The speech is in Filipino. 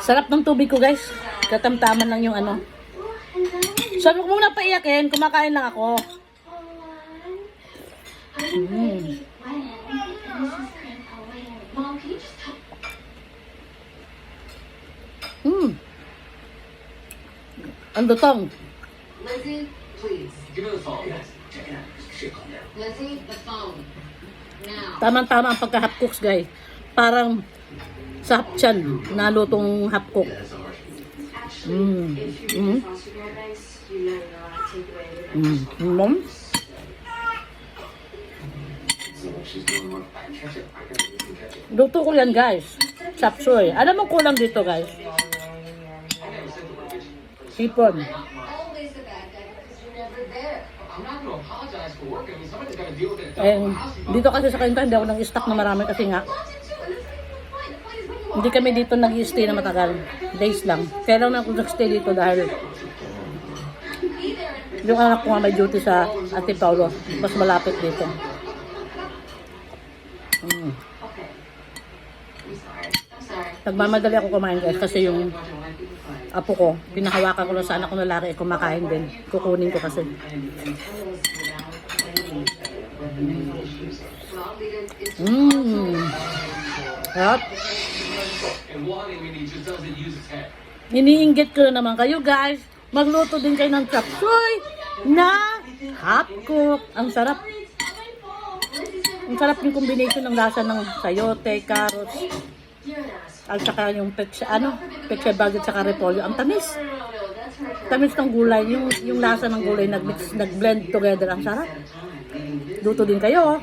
Sarap ng tubig ko, guys. Katamtaman lang yung ano. Sabi ko muna paiyakin, kumakain lang ako. Ang dutong. Lizzie, please. Give her the phone. Check it out. Lizzie, the phone. Now. Tamang-tama ang pagka-half-cooks, guys. Parang sa hapchan, nalutong half-cook. Luto ko yan, guys. Chop suey. Alam mo kulang dito, guys. Sipon. Dito kasi sa kanto, hindi ako nag-stock na marami kasi nga hindi kami dito nag-stay na matagal. Days lang. Kaya lang ako nag-stay dito dahil yung anak ko nga may duty sa Ate Paulo. Mas malapit dito. Nagmamadali ako kumain, guys, kasi yung apo ko, pinahawakan ko lang sa anak ko na laki, kumakain din. Kukunin ko kasi. Sarap. Iniinggit ko na naman kayo, guys. Magluto din kayo ng chop suey na half cook. Ang sarap. Ang sarap yung combination ng lasa ng sayote, carrots, at saka yung pecha baget saka repolyo. Ang tamis. Tamis ng gulay. Yung lasa ng gulay nag-blend together. Ang sarap. Luto din kayo.